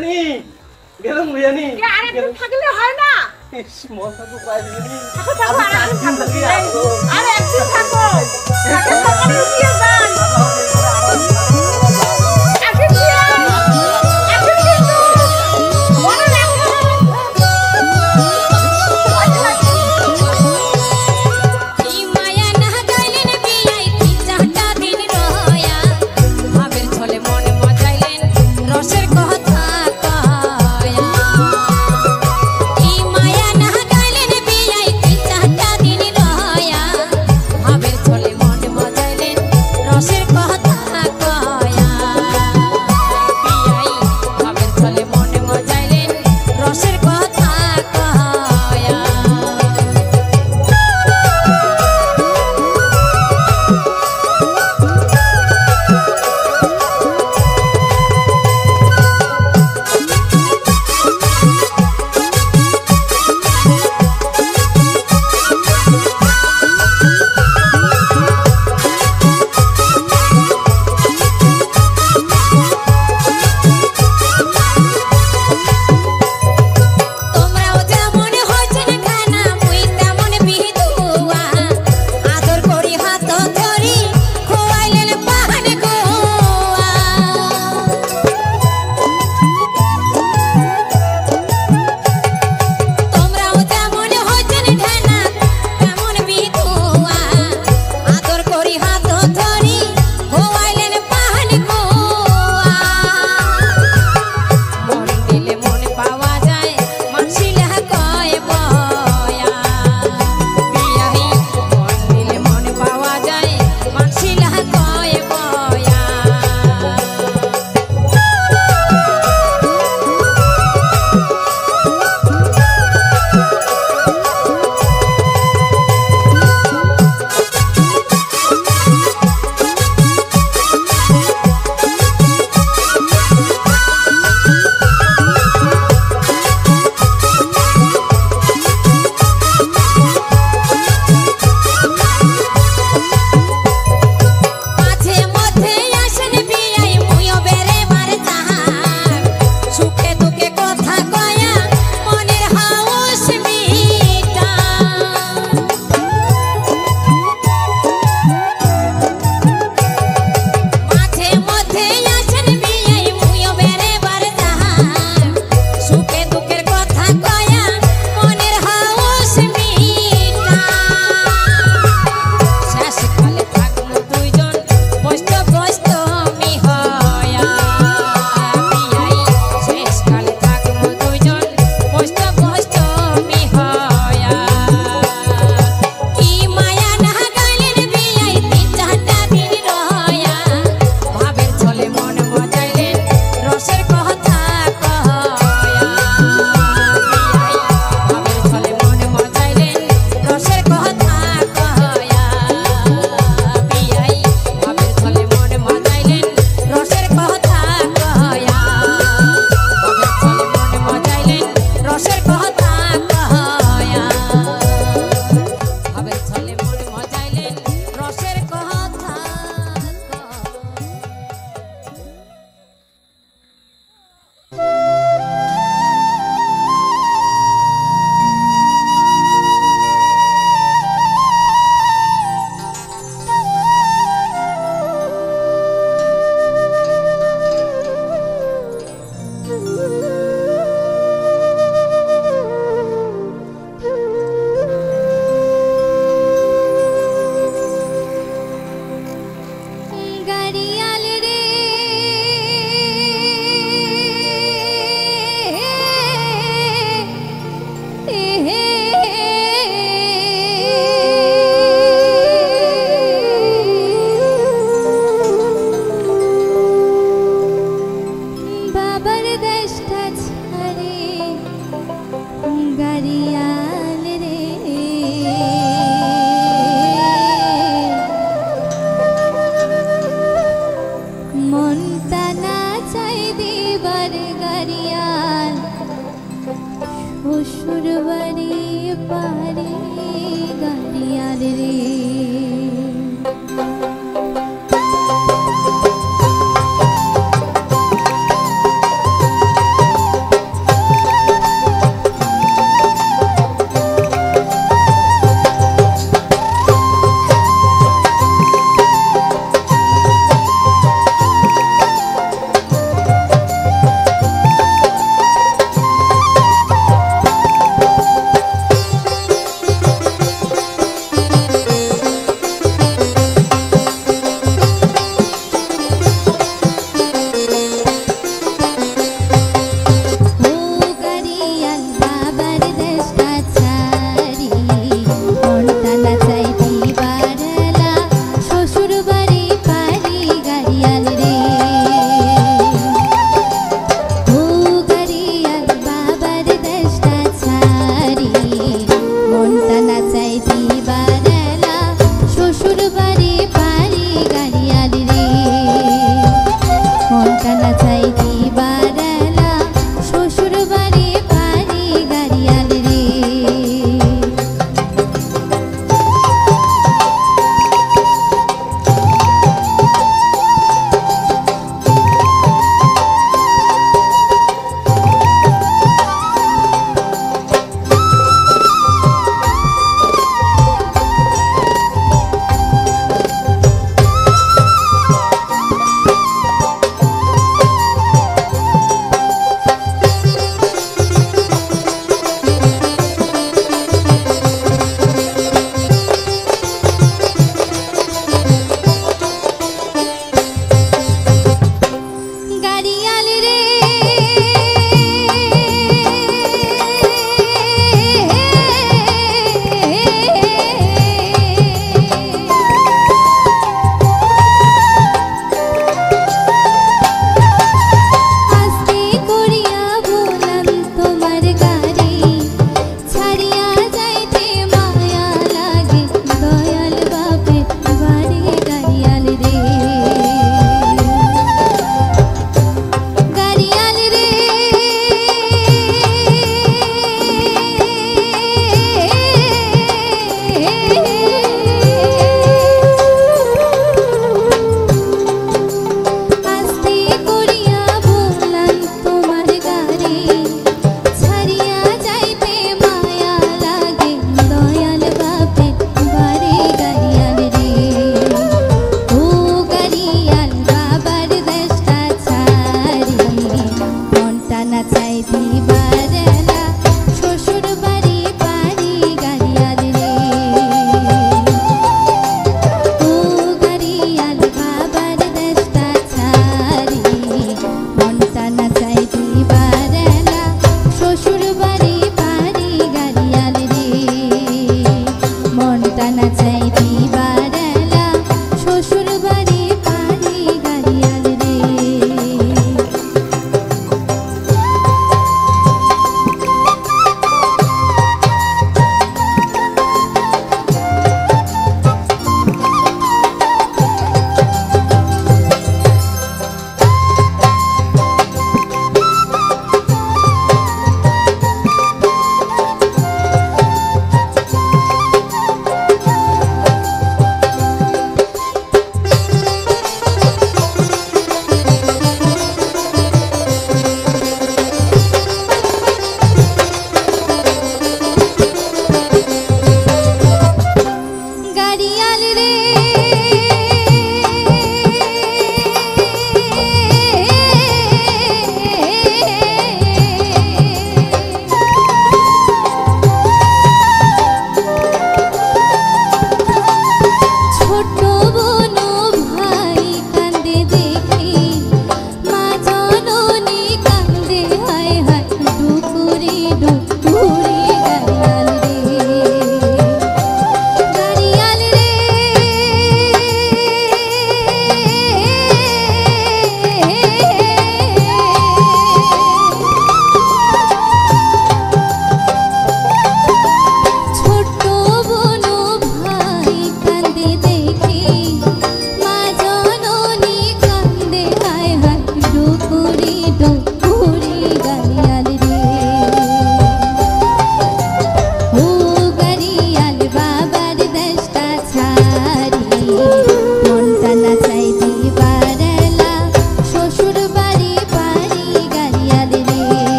জানি গেলাম জানি আরেকদিন থাকলে হয় না মনটা তো পাই জানি থাকো আরে একদিন থাকো তাকে সকালে উঠিয়ে যান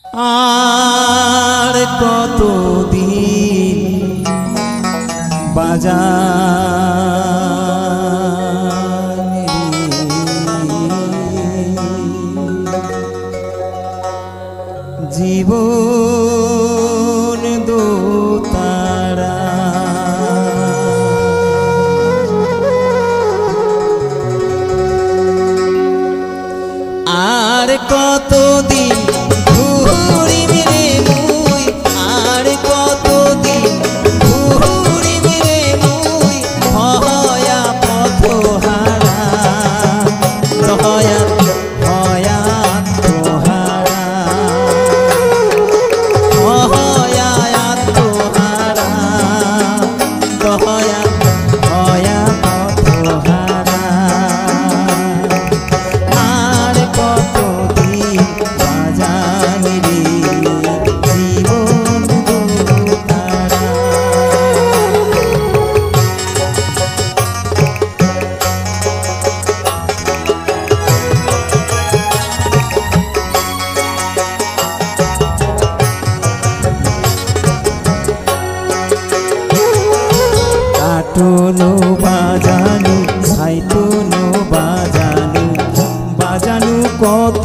আর কতদিন বাজারে জীবন দোতারা আর কতদিন टोनो बाजानु साइटोनो बाजानु बाजानु कत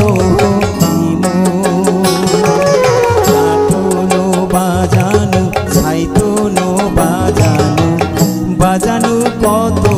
टोनो बाजानु साइटोनो बाजानु बाजानु कत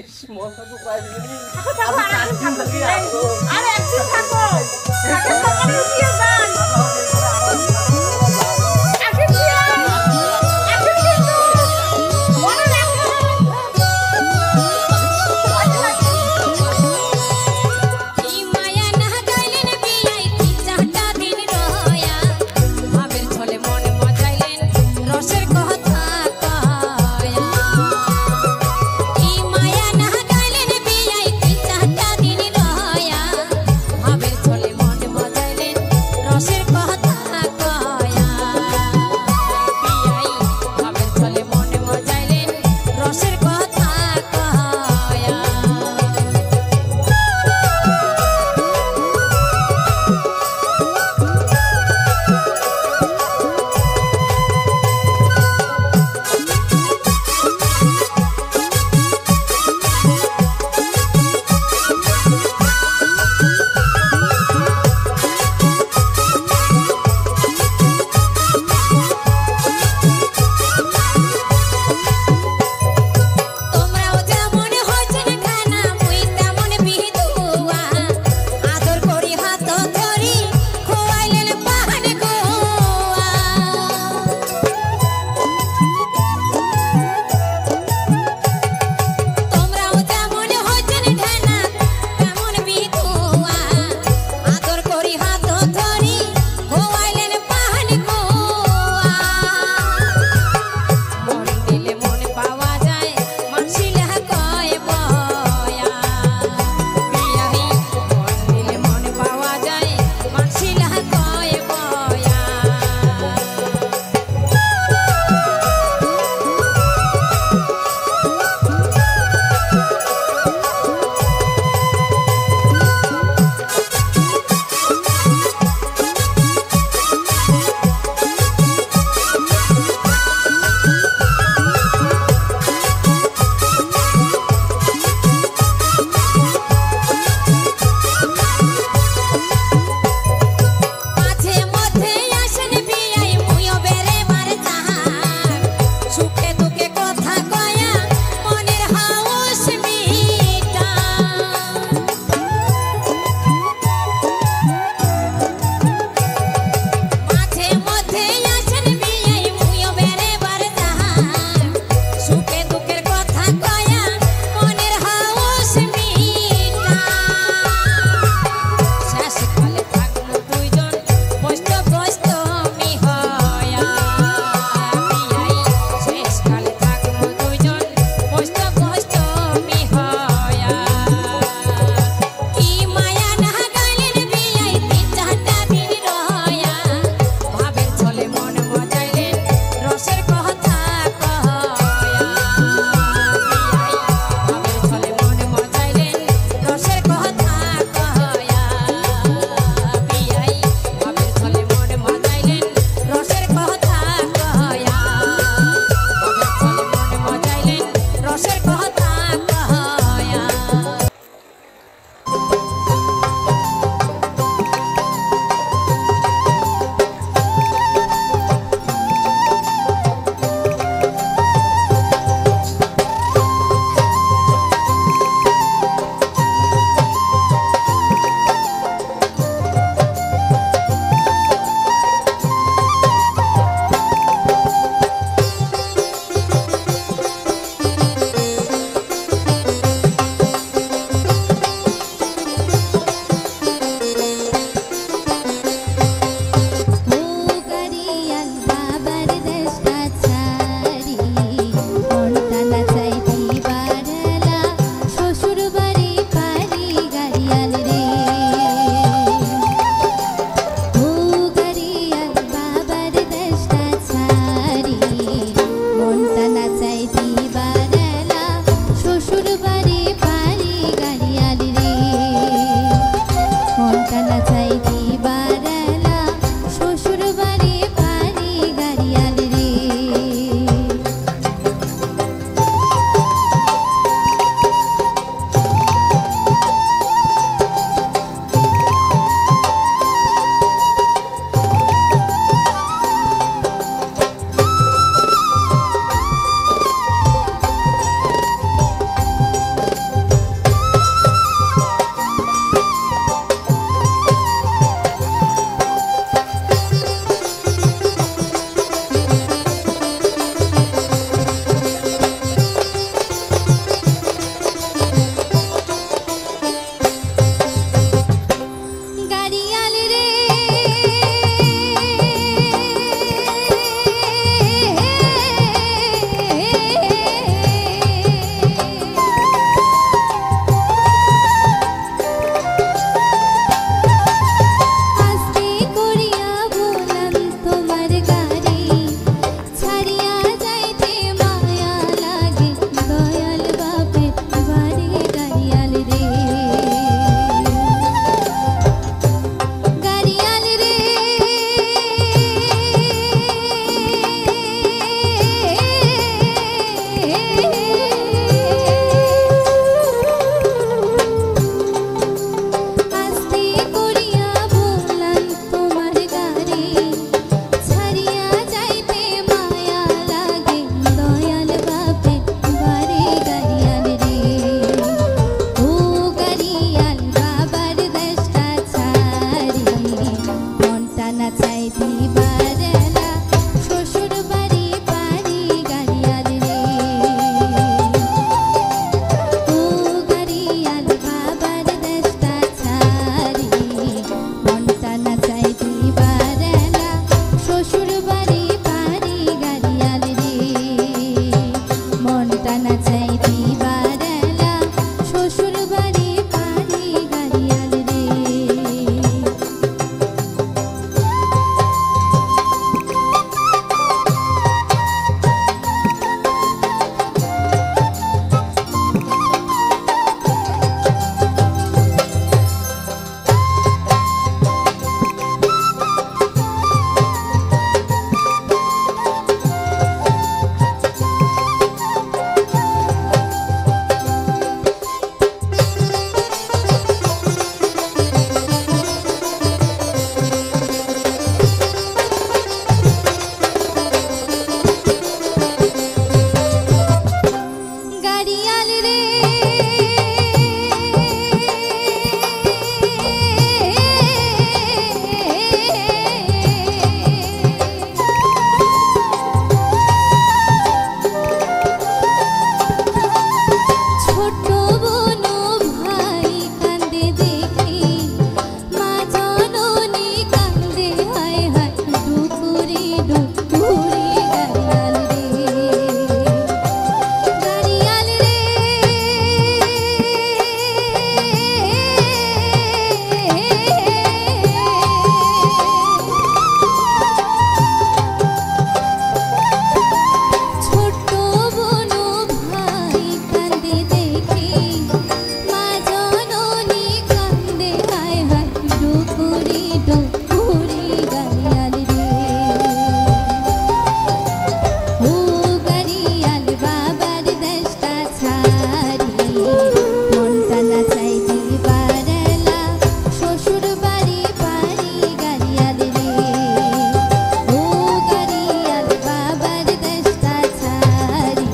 ইস, মনটা তো পাই দিবি। থাকো, আমি আর একদিন 4 দিন থাকো। থেকে এই, আসো। আর একদিন থাকো। কাকে সকালে উঠিয়ে যান। একদিন দিও। একদিন কিন্তু। মনে রাখবেন। কি মায়া না গাইলেন বিয়াই তিন চারটা দিন রয়া ভাবের ছলে মন মজাইলেন রসের কথা কয়া কি মায়া না গাইলেন বিয়াই তিন চারটা দিন রয়া ভাবের ছলে মন মজাইলেন টানা চাইতি বারালা শ্বশুর বাড়ি পারি গাড়িয়াল রে। গাড়িয়াল রে ছোট বোন ভাই কান্দে দেখি মা জননী কান্দে হায় হায় ডুকুরি ডুকুরি গাড়িয়াল রে। গাড়িয়াল রে ছোট বোন ভাই কান্দে দেখি মা জননী কান্দে হায় হায় ডুকুরি ডুকুরি গাড়িয়াল রে। ও গাড়িয়াল বাবার দেশটা ছাড়ি মনটা না চাইতি বারালা শ্বশুর বাড়ি পারি গাড়িয়াল রে। ও গাড়িয়াল বাবার দেশটা ছাড়ি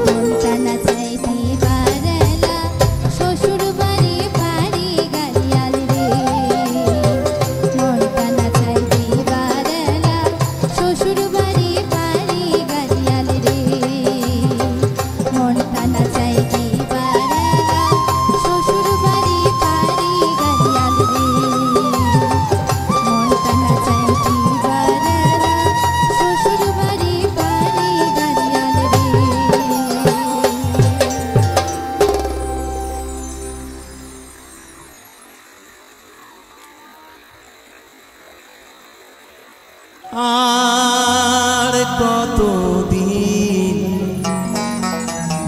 মনটা না চাইতি বারালা শ্বশুর বাড়ি পারি গাড়িয়াল রে। মনটা না চাইতি বারালা শ্বশুর বাড়ি পারি গাড়িয়াল রে। মনটা না চাইতি বারালা শ্বশুর বাড়ি পারি গাড়িয়াল রে। মনটা না চাইতি বারালা শ্বশুর বাড়ি পারি গাড়িয়াল রে। আর কতদিন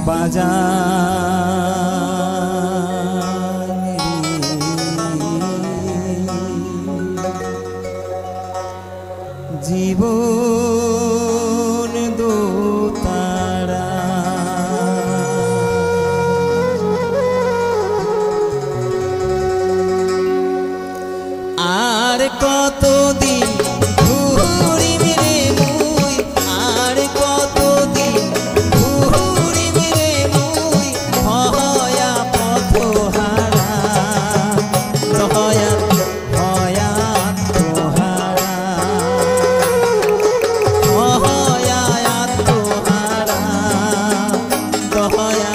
বাজান জীবন দোতারা আর কতদিন ঘুরিব রে মুই আর কতদিন ঘুরিব রে মুই হয়া পথহারা দয়া হয়া তোহারা হয়া তোহারা দয়া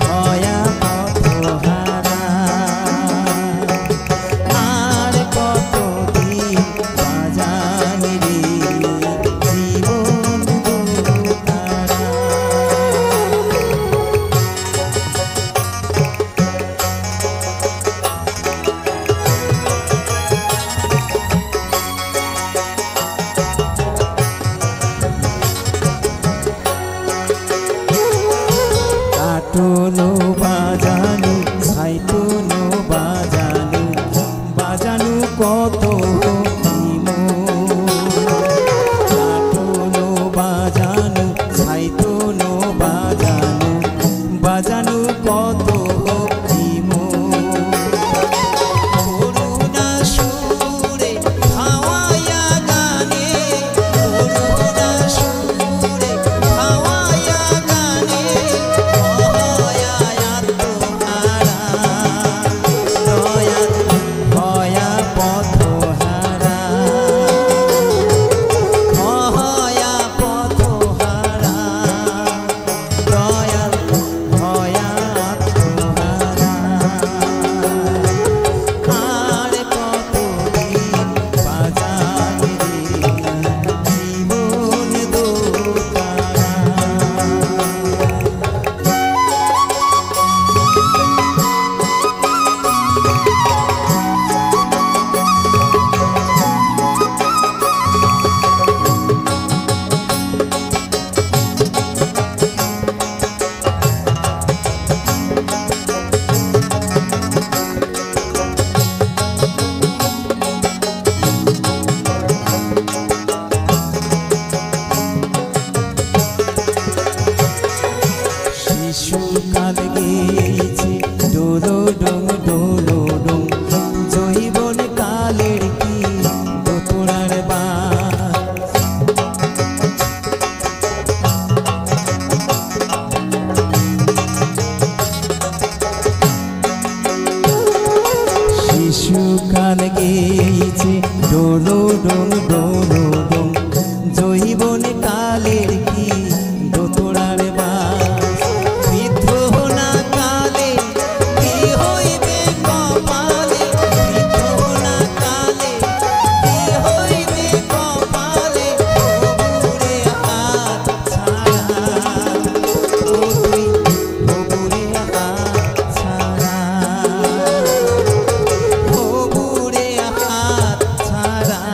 হয়া পথহারা আর কতদিন বাজান রে জীবন দোতারা। কাটলো বাজানু ছাইতনো বাজানু বাজানু কত কাটলো বাজানু ছাইতনো বাজানু বাজানু কত করুণা সুরে হাওয়ায়া গানে করুণা সুরে হাওয়ায়া গানে হয়া তোহারা শিশুকাল গেছে ডোলো ডোং ডোলো ডোং জৈবন কালের কি দোতরার বাস শিশুকাল গেছে ডোলো ডোং ডোলো ডোং জৈবন কালের কি দোতরার বাস বিদ্রোহ না কালে কি হইবে কপালে বিদ্রোহ না কালে কি হইবে কপালে ওরে হাত ছাড়া ওরে হাত ছাড়া ওরে হাত ছাড়া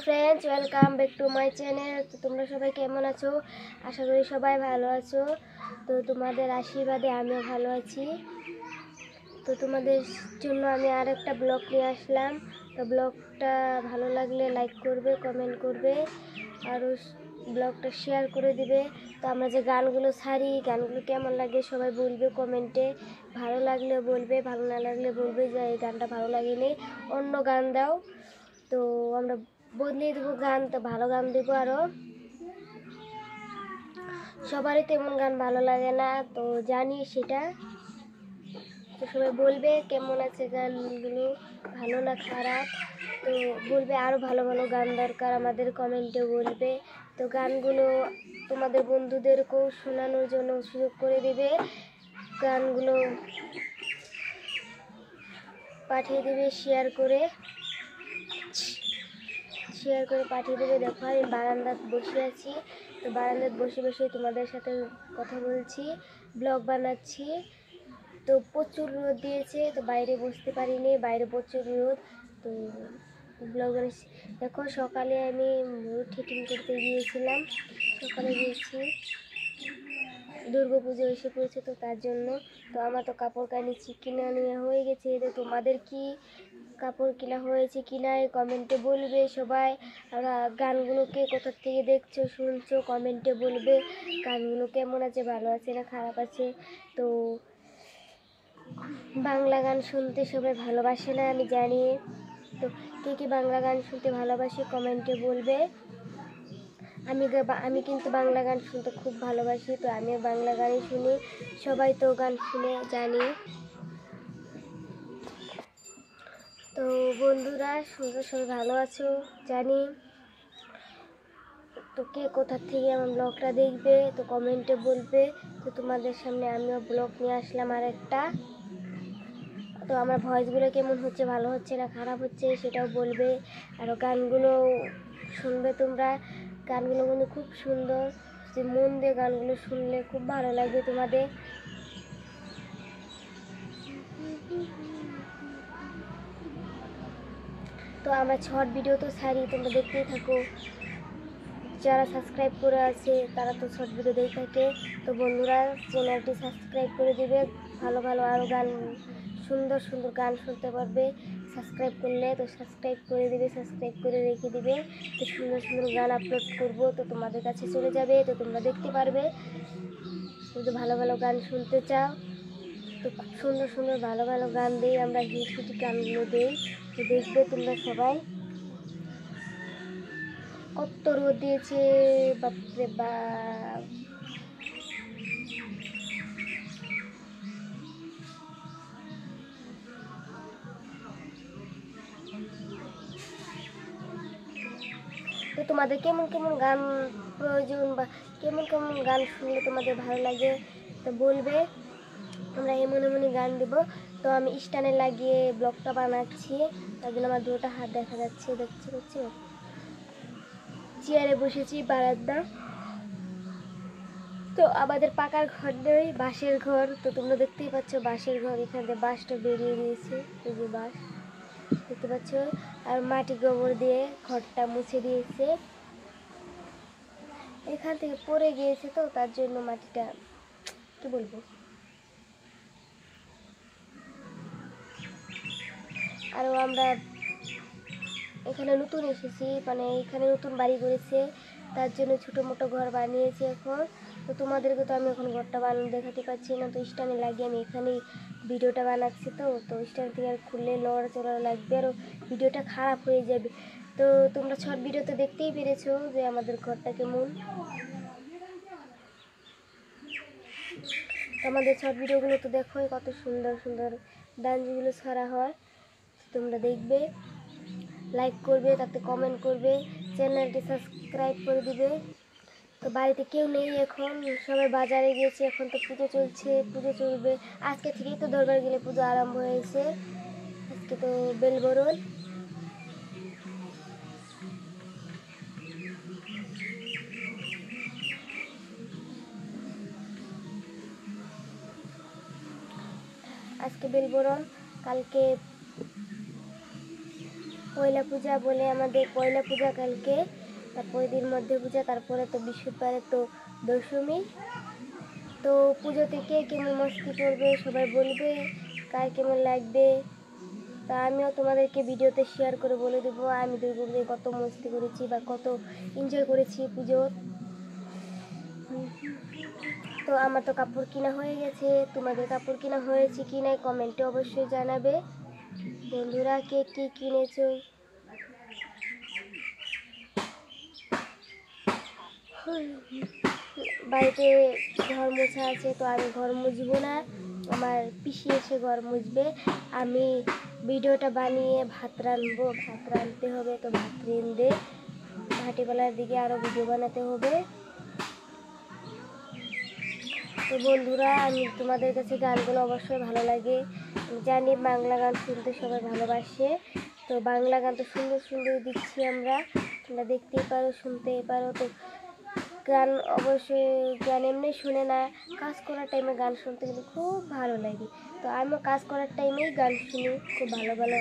friends welcome back to my channel. तो तुम्हारा सबाई केमन आछो? आशा करी सबाई भालो आछो। तो तुम्हादेर आशीर्वादे आमिও भालो आছি। तो तुम्हादेर जन्य आमी आरेकटा ब्लग निये आसलाम। तो ब्लगटा भालो लागले लाइक करबे, कमेंट करबे और ब्लगटा शेयर करे दिबे। तो आमरा जे गानगुलो छाड़ी गानगुलो केमन लागे सबाई बोलबे कमेंटे। भालो लागले बोलबे, भालो ना लागले बोलबे जे এই গানটা ভালো লাগেনি, অন্য গান দাও। তো আমরা বদলে দেবো গান, তো ভালো গান দেবো। আরও সবারই তেমন গান ভালো লাগে না, তো জানি সেটা। তো সবাই বলবে কেমন আছে গানগুলো, ভালো না খারাপ। তো বলবে আরও ভালো ভালো গান দরকার, আমাদের কমেন্টে বলবে। তো গানগুলো তোমাদের বন্ধুদেরকেও শোনানোর জন্য সুযোগ করে দেবে, গানগুলো পাঠিয়ে দেবে শেয়ার করে পাঠিয়ে দেবে। দেখো আমি বারান্দাত বসে আছি, তো বারান্দাত বসে বসে তোমাদের সাথে কথা বলছি, ব্লগ বানাচ্ছি। তো প্রচুর রোদ দিয়েছে, তো বাইরে বসতে পারিনি, বাইরে প্রচুর রোদ। তো ব্লগ বানাচ্ছি। দেখো সকালে আমি ঠিটিং করতে গিয়েছিলাম, সকালে গিয়েছি, দুর্গা পুজো এসে পড়েছে তো তার জন্য। তো আমার তো কাপড় কানি কিনা নিয়ে হয়ে গেছে। তো তোমাদের কি কাপড় কিনা হয়েছে কিনা কমেন্টে বলবে সবাই। আর গানগুলোকে কোথা থেকে দেখছো শুনছো কমেন্টে বলবে, গানগুলো কেমন আছে, ভালো আছে না খারাপ আছে। তো বাংলা গান শুনতে সবাই ভালোবাসে না আমি জানি। তো কে বাংলা গান শুনতে ভালোবাসে কমেন্টে বলবে। আমি কিন্তু বাংলা গান শুনতে খুব ভালোবাসি, তো আমিও বাংলা গানই শুনি। সবাই তো গান শুনে জানি। তো বন্ধুরা শুনতে সবাই ভালো আছো জানি। তো কে কোথা থেকে আমার ব্লগটা দেখবে তো কমেন্টে বলবে। তো তোমাদের সামনে আমিও ব্লগ নিয়ে আসলাম আর একটা। তো আমার ভয়েসগুলো কেমন হচ্ছে, ভালো হচ্ছে না খারাপ হচ্ছে সেটাও বলবে। আর গানগুলো শুনবে তোমরা, গানগুলো কিন্তু খুব সুন্দর, যে মন দিয়ে গানগুলো শুনলে খুব ভালো লাগবে তোমাদের। তো আমার শর্ট ভিডিও তো ছাড়ি, তোমরা দেখতেই থাকো। যারা সাবস্ক্রাইব করে আছে তারা তো শর্ট ভিডিও দেখে থাকে। তো বন্ধুরা চ্যানেলটি সাবস্ক্রাইব করে দিবে, ভালো ভালো আরও গান, সুন্দর সুন্দর গান শুনতে পারবে। সাবস্ক্রাইব করলে তো সাবস্ক্রাইব করে দিবে, সাবস্ক্রাইব করে রেখে দিবে। তো সুন্দর সুন্দর গান আপলোড করব, তো তোমাদের কাছে চলে যাবে, তো তোমরা দেখতে পারবে। যদি ভালো ভালো গান শুনতে চাও তো খুব সুন্দর সুন্দর ভালো ভালো গান দিই আমরা, হিট হিট গানগুলো দিই, তো দেখবে তোমরা সবাই। কত রোদ দিয়েছে বাপরে বাপ। তো তোমাদের কেমন কেমন গান প্রয়োজন বা কেমন কেমন গান শুনলে তোমাদের ভালো লাগে তো বলবে, আমরা এমন এমনই গান দেবো। তো আমি স্ট্যান্ডে লাগিয়ে ব্লগটা বানাচ্ছি, তার জন্য আমার দুটো হাত দেখা যাচ্ছে, দেখতে পাচ্ছি। চেয়ারে বসেছি বারান্দা, তো আমাদের পাকার ঘর নেই, বাঁশের ঘর। তো তোমরা দেখতেই পাচ্ছ বাঁশের ঘর, এখান থেকে বাঁশটা বেরিয়ে দিয়েছে, এই যে বাঁশ দেখতে পাচ্ছ। আর মাটি গোবর দিয়ে ঘরটা মুছে দিয়েছে, এখান থেকে পড়ে গিয়েছে তো তার জন্য মাটিটা কি বলবো। আরও আমরা এখানে নতুন এসেছি, মানে এখানে নতুন বাড়ি করেছে, তার জন্য ছোটো মোটো ঘর বানিয়েছি এখন। তো তোমাদেরকে তো আমি এখন ঘরটা বানানো দেখাতে পারছি না, তো স্ট্যান্ডে লাগিয়ে আমি এখানেই ভিডিওটা বানাচ্ছি। তো স্ট্যান্ড থেকে আর খুললে নড়াচড়া লাগবে, আরও ভিডিওটা খারাপ হয়ে যাবে। তো তোমরা শর্ট ভিডিওতে দেখতেই পেরেছো যে আমাদের ঘরটা কেমন। আমাদের শর্ট ভিডিওগুলো তো দেখো কত সুন্দর সুন্দর ডান্সগুলো ছাড়া হয়, তোমরা দেখবে, লাইক করবে, তাতে কমেন্ট করবে, চ্যানেলটি সাবস্ক্রাইব করে দিবে। তো বাড়িতে কেউ নেই এখন, সবাই বাজারে গিয়েছে, এখন তো পুজো চলছে, পুজো চলবে আজকে থেকেই, তো দরবার গেলে পুজো আরম্ভ হয়েছে। আজকে তো বেলবরণ, আজকে বেলবরণ, কালকে পয়লা পূজা বলে আমাদের, পয়লা পূজা কালকে, তারপরে দিন মধ্যে পূজা, তারপরে তো বৃহস্পতিবারে তো দশমী। তো পুজোতে কে কেমন মস্তি করবে সবাই বলবে, কার কেমন লাগবে। তা আমিও তোমাদেরকে ভিডিওতে শেয়ার করে বলে দেবো আমি দুর্গাপুজোয় কত মস্তি করেছি বা কত এনজয় করেছি পুজোর। তো আমার তো কাপড় কিনা হয়ে গেছে, তোমাদের কাপড় কিনা হয়েছে কি না কমেন্টে অবশ্যই জানাবে। বন্ধুরা কে কী কিনেছো, বাড়িতে ঘর মোছা আছে, তো আমি ঘর মুছবো না, আমার পিসি এসে ঘর মুছবে। আমি ভিডিওটা বানিয়ে ভাত রাঁধবো, ভাত রাঁধতে হবে, তো ভাত রেঁধে ভাটিবেলার দিকে আরও ভিডিও বানাতে হবে। তো বন্ধুরা আমি তোমাদের কাছে গানগুলো অবশ্যই ভালো লাগে, জানি বাংলা গান শুনতে সবাই ভালোবাসে, তো বাংলা গান তো সুন্দর সুন্দর দিচ্ছি আমরা, তোমরা দেখতেই পারো, শুনতেই পারো। তো গান অবশ্যই গান এমনি শুনে না, কাজ করার টাইমে গান শুনতে গেলে খুব ভালো লাগে। তো আমিও কাজ করার টাইমেই গান শুনি, খুব ভালো ভালো।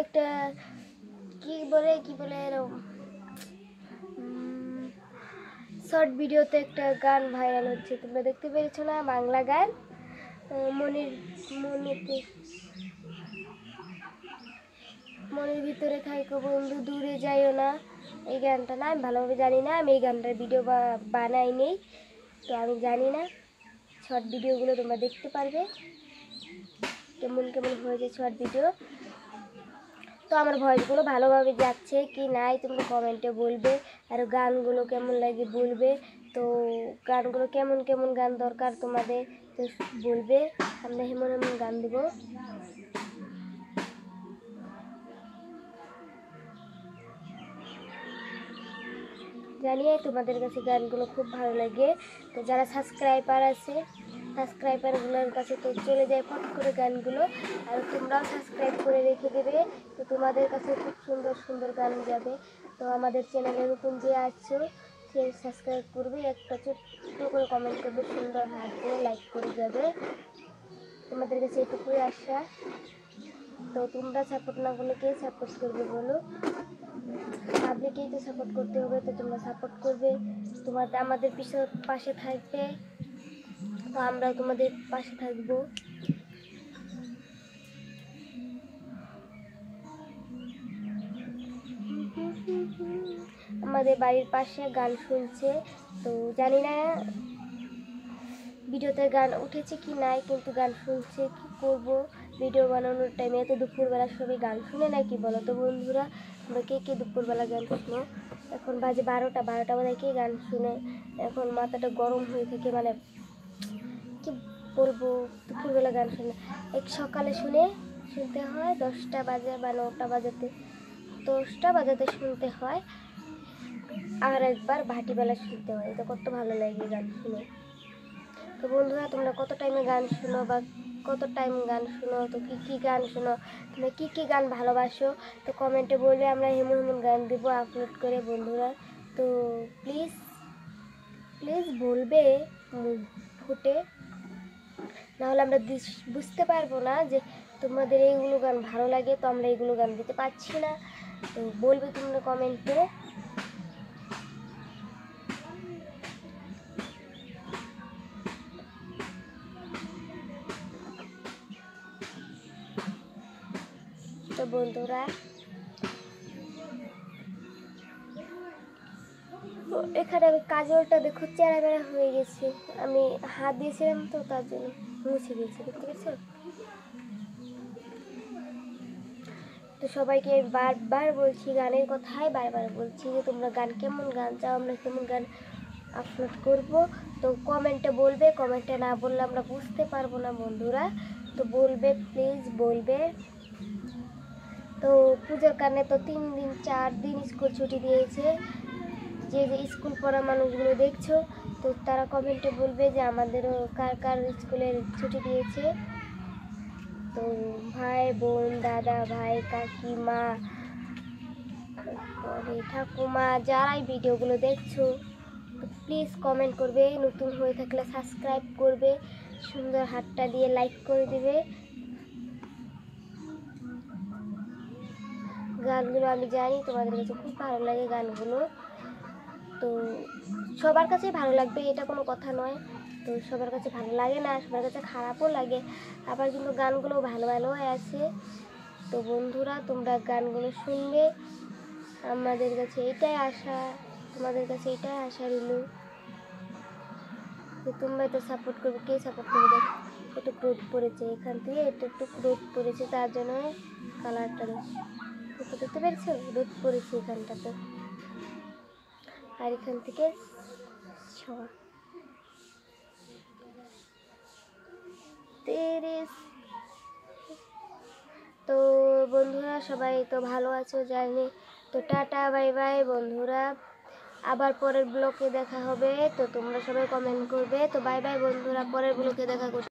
একটা কি বলে এরকম শর্ট ভিডিওতে একটা গান ভাইরাল হচ্ছে, তোমরা দেখতে পেরেছো না, বাংলা গান, মনের ভিতরে থাইকো বন্ধু দূরে যাইও না, এই গানটা না আমি ভালোভাবে জানি না, আমি এই গানটার ভিডিও বানাইনি, তো আমি জানি না। শর্ট ভিডিওগুলো তোমরা দেখতে পারবে কেমন কেমন হয়েছে শর্ট ভিডিও। তো আমার ভয়েসগুলো ভালোভাবে যাচ্ছে কি নাই তোমরা কমেন্টে বলবে, আর গানগুলো কেমন লাগে বলবে। তো গানগুলো কেমন কেমন গান দরকার তোমাদের তো বলবে, আমরা এমন এমন গান দেবো। জানিয়ে তোমাদের কাছে গানগুলো খুব ভালো লাগে। তো যারা সাবস্ক্রাইবার আছে সাবস্ক্রাইবারগুলোর কাছে তো চলে যায় ফট করে গানগুলো, আর তোমরাও সাবস্ক্রাইব করে রেখে দেবে, তো তোমাদের কাছে খুব সুন্দর সুন্দর গান যাবে। তো আমাদের চ্যানেলে নতুন যে আসছো কে সাবস্ক্রাইব করবে, একটা ছোট্ট করে কমেন্ট করবে, সুন্দর হাত দিয়ে লাইক করে যাবে। তোমাদের কাছে এটুকুই আশা। তো তোমরা সাপোর্ট না করলে কে সাপোর্ট করবে বলো? পাবলিকেই তো সাপোর্ট করতে হবে, তো তোমরা সাপোর্ট করবে, তোমাদের আমাদের পাশে থাকবে, তো আমরাও তোমাদের পাশে থাকবো। আমাদের বাড়ির পাশে গান শুনছে, তো জানি না ভিডিওতে গান উঠেছে কি নাই, কিন্তু গান শুনছে। কি করব, ভিডিও বানানোর টাইমে তো দুপুরবেলা সবাই গান শুনে না, কি বলো তো বন্ধুরা? তোমরা কে কে দুপুরবেলা গান শুনো? এখন বাজে 12টা বাজে কে গান শুনে? এখন মাথাটা গরম হয়ে থাকে, মানে কি বলবো, দুপুরবেলা গান শুনে এক সকালে শুনতে হয় 10টা বাজে বা 9টা বাজাতে, 10টা বাজাতে শুনতে হয়, আর একবার ভাটিবেলা শুনতে হয়। তো কত ভালো লাগে গান শুনে। তো বন্ধুরা, তোমরা কত টাইমে গান শুনো বা কত টাইম গান শুনো, তো কী গান শুনো, তোমরা কী গান ভালোবাসো, তো কমেন্টে বললে আমরা এমন গান দেবো আপলোড করে বন্ধুরা। তো প্লিজ বলবে ফুটে, নাহলে আমরা বুঝতে পারবো না যে তোমাদের এইগুলো গান ভালো লাগে, তো আমরা এইগুলো গান দিতে পারছি না। তো বলবে তোমরা কমেন্টে। তো বন্ধুরা, এখানে আমি কাজলটা দেখো চেরা বেড়া হয়ে গেছে, আমি হাত দিয়েছিলাম তো তার জন্য মুছে দিয়েছি, দেখতে পেয়েছো? তো সবাইকে বারবার বলছি, গানের কথাই বারবার বলছি যে তোমরা কেমন গান চাও, আমরা কেমন গান আপলোড করব, তো কমেন্টে বলবে। কমেন্টে না বললে আমরা বুঝতে পারবো না বন্ধুরা, তো বলবে, প্লিজ বলবে। তো পুজোর কারণে তো 3 দিন 4 দিন স্কুল ছুটি দিয়েছে, যে স্কুল পড়া মানুষগুলো দেখছো, তো তারা কমেন্টে বলবে যে আমাদেরও কার স্কুলের ছুটি দিয়েছে। তো ভাই বোন, দাদা ভাই, কাকিমা, ঠাকুমা, যারাই ভিডিওগুলো দেখছো, তো প্লিজ কমেন্ট করবে, নতুন হয়ে থাকলে সাবস্ক্রাইব করবে, সুন্দর হাতটা দিয়ে লাইক করে দেবে। গানগুলো আমি জানি তোমাদের কাছে খুব ভালো লাগে গানগুলো, তো সবার কাছে ভালো লাগবে এটা কোনো কথা নয়। তো সবার কাছে ভালো লাগে না, সবার কাছে খারাপও লাগে, আবার কিন্তু গানগুলো ভালো আছে। তো বন্ধুরা, তোমরা গানগুলো শুনবে, আমাদের কাছে এটাই আশা, তোমাদের কাছে এটাই আশা রইল। তো তোমরা তো সাপোর্ট করবে, কে সাপোর্ট করবে? একটু রোদ পড়েছে, এখান থেকে একটু রোদ পড়েছে, তার জন্য কালারটা দেখতে পেরেছো, রোদ পড়েছে এখানটাতে, আর এখান থেকে ছোঁয়া। তো বন্ধুরা, সবাই তো ভালো আছো জানি, তো টাটা বাই বাই বন্ধুরা, আবার পরের ব্লগে দেখা হবে। তো তোমরা সবাই কমেন্ট করবে, তো বাই বাই বন্ধুরা, পরের ব্লগে দেখা করবে।